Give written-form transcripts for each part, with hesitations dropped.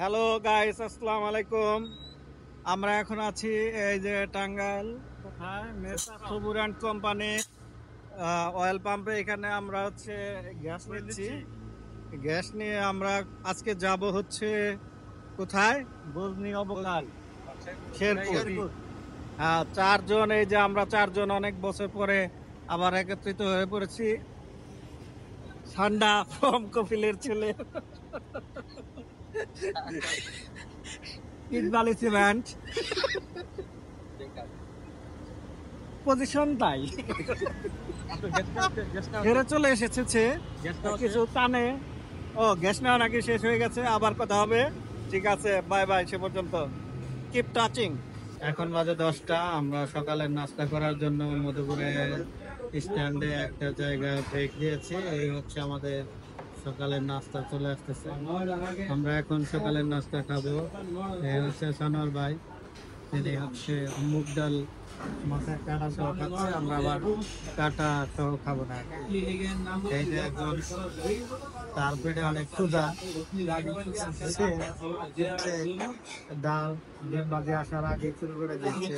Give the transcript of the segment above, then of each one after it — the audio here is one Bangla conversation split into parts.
হ্যালো গাইস, আসসালামু আলাইকুম। আমরা এখন আছি এই যে টাঙ্গাইল কোথায় মেসা সবুর অ্যান্ড কোম্পানি অয়েল পাম্পে। এখানে আমরা হচ্ছে গ্যাস নিচ্ছি। গ্যাস নিয়ে আমরা আজকে যাব হচ্ছে কোথায়, গজনি অবকাল শেরপুর। হ্যাঁ, চারজন, এই যে আমরা চারজন অনেক বছর পরে আবার একত্রিত হয়ে পড়েছি। ঠান্ডা ফ্রম কপিলের ছেলে ইকবাল সিমেন্ট পজিশন তাই হেরে চলে এসেছে কিছু টানে। ও, গ্যাস নেওয়া নাকি শেষ হয়ে গেছে, আবার কথা হবে। ঠিক আছে, বাই বাই, সে পর্যন্ত কিপ টাচিং। এখন বাজে 10টা। আমরা সকালের নাস্তা করার জন্য মধুপুরে স্ট্যান্ডে একটা জায়গায় ব্রেক দিয়েছি। এই হচ্ছে আমাদের সকালের নাস্তা চলে আসতেছে। আমরা এখন সকালের নাস্তা খাবো। এই হচ্ছে সানোয়ার ভাই, তিনি হচ্ছে মুগ ডাল মাছের কাঁটা সহ খাচ্ছে। আমরা আবার কাঁটা সহ খাবো না। এই যে একজন, তার পেটে অনেক ক্ষুধা, ডাল ডিম ভাজি আসার আগে শুরু করে দিচ্ছে।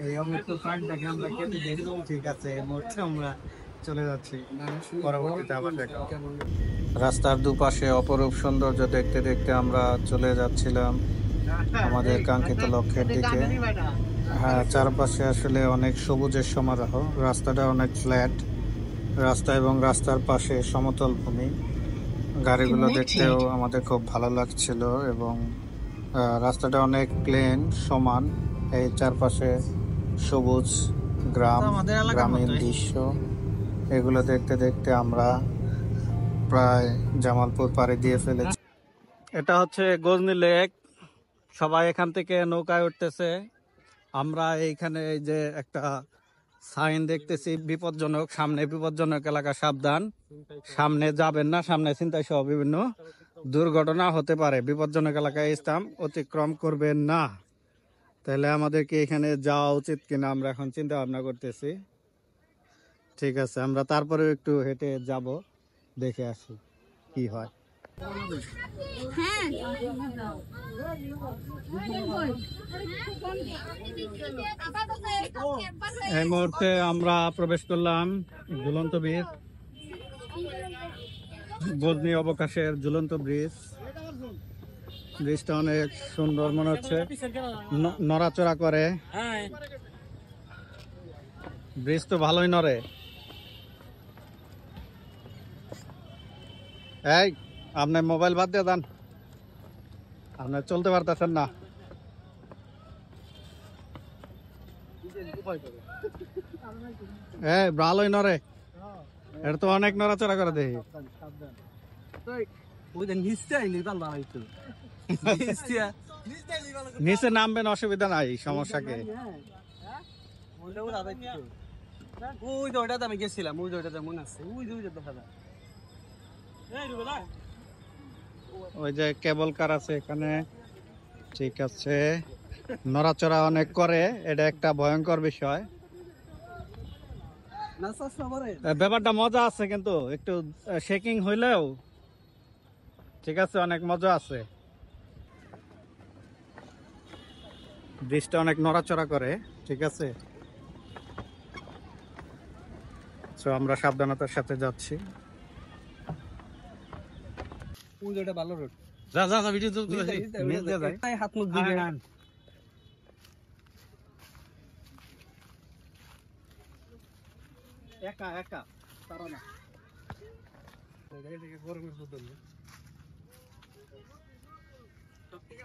এই অমৃত প্রাণটাকে আমরা কেটে দিই। ঠিক আছে, এই মুহূর্তে আমরা চলে যাচ্ছি, পরবর্তীতে আবার দেখা হবে। রাস্তার দুপাশে অপরূপ সৌন্দর্য দেখতে দেখতে আমরা চলে যাচ্ছিলাম আমাদের কাঙ্ক্ষিত লক্ষ্যের দিকে। হ্যাঁ, চারপাশে আসলে অনেক সবুজের সমারোহ। রাস্তাটা অনেক ফ্ল্যাট রাস্তা এবং রাস্তার পাশে সমতল ভূমি। গাড়িগুলো দেখতেও আমাদের খুব ভালো লাগছিল এবং রাস্তাটা অনেক প্লেন সমান। এই চারপাশে সবুজ গ্রাম, গ্রামীণ দৃশ্য, এগুলো দেখতে দেখতে আমরা প্রায় জামালপুর পাড়ি দিয়ে ফেলেছি। এটা হচ্ছে গজনি লেক। সবাই এখান থেকে নৌকায় উঠতেছে। আমরা এইখানে এই যে একটা সাইন দেখতেছি, বিপজ্জনক, সামনে বিপজ্জনক এলাকা, সাবধান, সামনে যাবেন না, সামনে ছিনতাই সহ বিভিন্ন দুর্ঘটনা হতে পারে, বিপজ্জনক এলাকায় স্থান অতিক্রম করবেন না। তাহলে আমাদেরকে এখানে যাওয়া উচিত কিনা আমরা এখন চিন্তা ভাবনা করতেছি। ঠিক আছে, আমরা তারপরে একটু হেঁটে যাব, দেখে আসি কি হয়। এই মুহূর্তে আমরা প্রবেশ করলাম ঝুলন্ত ব্রিজ, গজনি অবকাশের ঝুলন্ত ব্রিজ। ব্রিজটা অনেক সুন্দর মনে হচ্ছে, নড়াচড়া করে। ব্রিজ তো ভালোই নড়ে। এই, আপনি মোবাইল বাদ দিয়ে দেন, আপনি চলতে পারতেছেন না। এই, ভালোই নড়ে, এটা তো অনেক নড়াচড়া করে দেখি। নিচে নামবেন, অসুবিধা নাই, সমস্যা কি। আমি গেছিলাম, ওই ওইটা মনে আছে, ওই যে কেবল কার আছে এখানে। ঠিক আছে, নড়াচড়া অনেক করে, এটা একটা ভয়ঙ্কর বিষয়। ব্যাপারটা মজা আছে, কিন্তু একটু শেকিং হইলেও ঠিক আছে, অনেক মজা আছে। ব্রিজটা অনেক নড়াচড়া করে, ঠিক আছে। তো আমরা সাবধানতার সাথে যাচ্ছি। ভালো রোড। যা যা যা, ভিডিও হাত মুখ ধুয়ে একা একা তারা না। গরমের বোতল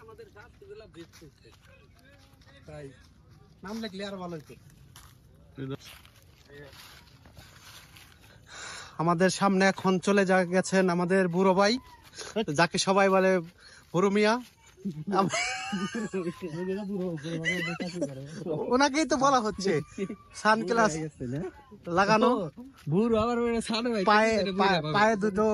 আমাদের তাই নাম লিখলে আর ভালো হইতো। আমাদের সামনে এখন চলে গেছেন আমাদের বুড়ো ভাই, যাকে সবাই বলে বুড়ো মিয়া। ওনাকেই তো বলা হচ্ছে, সানগ্লাস লাগানো, পায়ে দুটো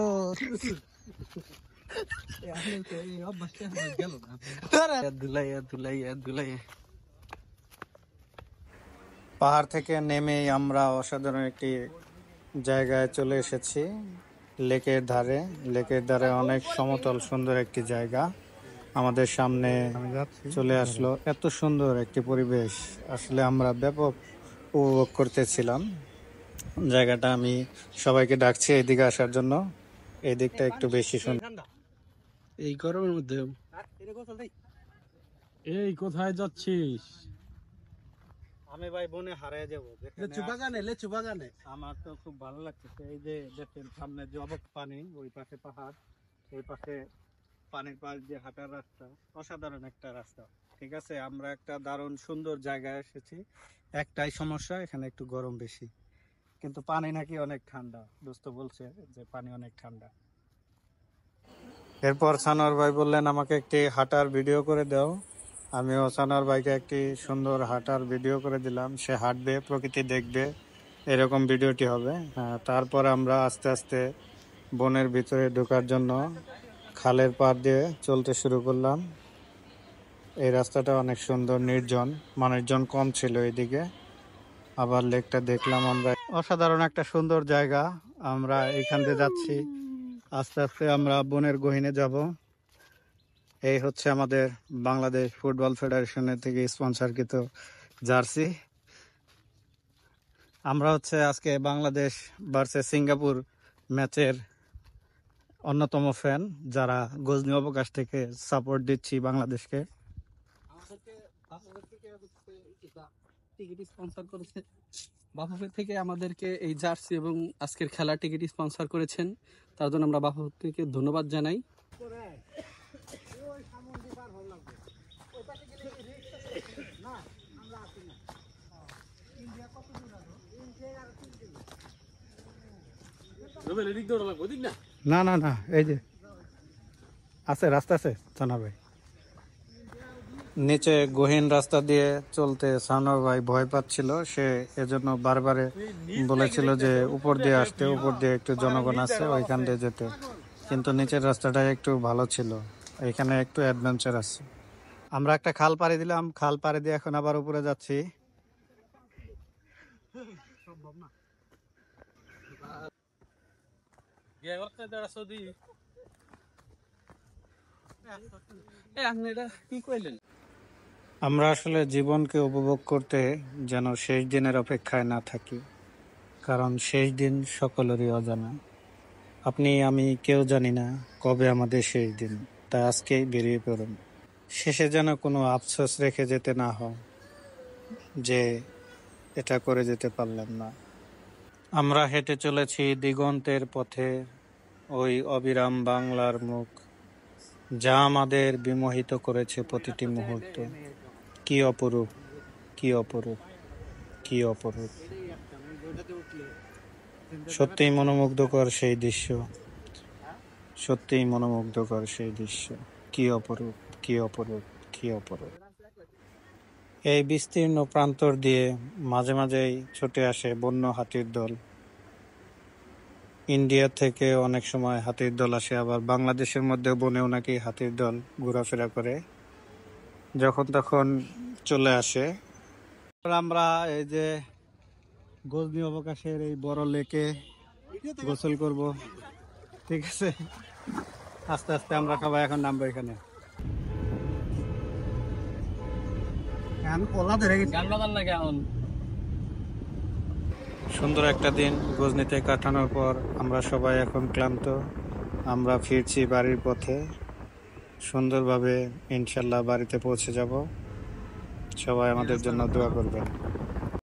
পাহাড় থেকে নেমেই আমরা অসাধারণ একটি জায়গায় চলে এসেছি, লেকের ধারে। লেকের ধারে অনেক সমতল সুন্দর একটি জায়গা। আমাদের সামনে আমি যাচ্ছি। চলে আসলো। এত সুন্দর একটি পরিবেশ, আসলে আমরা ব্যাপক উপভোগ করতেছিলাম জায়গাটা। আমি সবাইকে ডাকছি এইদিকে আসার জন্য, এই দিকটা একটু বেশি সুন্দর। এই গরমের মধ্যে এই কোথায় যাচ্ছিস? আমি ভাই বনে হারিয়ে যাবো। লেচু বাগানে আমার তো খুব ভালো লাগতেছে। এই যে দেখেন সামনে যে অবাক পানি, ওই পাশে পাহাড়, ওই পাশে পানির পাশ দিয়ে হাঁটার রাস্তা, অসাধারণ একটা রাস্তা। ঠিক আছে, আমরা একটা দারুণ সুন্দর জায়গায় এসেছি। একটাই সমস্যা, এখানে একটু গরম বেশি, কিন্তু পানি নাকি অনেক ঠান্ডা। দোস্ত বলছে যে পানি অনেক ঠান্ডা। এরপর সানোয়ার ভাই বললেন আমাকে একটি হাঁটার ভিডিও করে দাও। আমিও সানোয়ার ভাইকে একটি সুন্দর হাঁটার ভিডিও করে দিলাম। সে হাঁটবে, প্রকৃতি দেখবে, এরকম ভিডিওটি হবে। তারপর আমরা আস্তে আস্তে বনের ভিতরে ঢোকার জন্য খালের পাড় দিয়ে চলতে শুরু করলাম। এই রাস্তাটা অনেক সুন্দর, নির্জন, মানুষজন কম ছিল এদিকে। আবার লেকটা দেখলাম আমরা, অসাধারণ একটা সুন্দর জায়গা। আমরা এখান দিয়ে যাচ্ছি, আস্তে আস্তে আমরা বনের গহীনে যাব। এই হচ্ছে আমাদের বাংলাদেশ ফুটবল ফেডারেশনের থেকে স্পন্সরকৃত জার্সি। আমরা হচ্ছে আজকে বাংলাদেশ ভার্সেস সিঙ্গাপুর ম্যাচের অন্যতম ফ্যান, যারা গজনি অবকাশ থেকে সাপোর্ট দিচ্ছি বাংলাদেশকে। টিকিট স্পন্সর করেছে বাফুফে থেকে, আমাদেরকে এই জার্সি এবং আজকের খেলার টিকিট স্পন্সর করেছেন, তার জন্য আমরা বাফুফেকে ধন্যবাদ জানাই। না না না, এই যে আছে রাস্তা আছে সানোয়ার ভাই। নিচে গহীন রাস্তা দিয়ে চলতে সানোয়ার ভাই ভয় পাচ্ছিল। সে এজন্য বারবারে বলেছিল যে উপর দিয়ে আসতে, উপর দিয়ে একটু জনগণ আছে ওইখান দিয়ে যেতে। কিন্তু নিচের রাস্তাটা একটু ভালো ছিল, এখানে একটু অ্যাডভেঞ্চার আছে। আমরা একটা খাল পাড়ি দিলাম, খাল পাড়ি দিয়ে এখন আবার উপরে যাচ্ছি। আমরা আসলে জীবনকে উপভোগ করতে যেন শেষ দিনের অপেক্ষায় না থাকি, কারণ শেষ দিন সকলেরই অজানা। আপনি আমি কেউ জানি না কবে আমাদের শেষ দিন, তাই আজকেই বেরিয়ে পড়ুন। শেষে যেন কোনো আফসোস রেখে যেতে না হয় যে এটা করে যেতে পারলাম না। আমরা হেঁটে চলেছি দিগন্তের পথে, ওই অবিরাম বাংলার মুখ, যা আমাদের বিমোহিত করেছে প্রতিটি মুহূর্ত। কি অপরূপ, কি অপরূপ, কি অপরূপ! সত্যিই মনোমুগ্ধকর সেই দৃশ্য, সত্যিই মনোমুগ্ধকর সেই দৃশ্য। কি অপরূপ, কি অপরূপ, কি অপরূপ! এই বিস্তীর্ণ প্রান্তর দিয়ে মাঝে মাঝেই ছুটে আসে বন্য হাতির দল। ইন্ডিয়া থেকে অনেক সময় হাতির দল আসে, আবার বাংলাদেশের মধ্যে বনেও নাকি হাতির দল ঘোরাফেরা করে, যখন তখন চলে আসে। আমরা এই যে গজনি অবকাশের এই বড় লেকে গোসল করব, ঠিক আছে। আস্তে আস্তে আমরা সবাই এখন নামবো এখানে। সুন্দর একটা দিন গজনিতে কাটানোর পর আমরা সবাই এখন ক্লান্ত। আমরা ফিরছি বাড়ির পথে, সুন্দরভাবে ইনশাল্লাহ বাড়িতে পৌঁছে যাব। সবাই আমাদের জন্য দোয়া করবেন।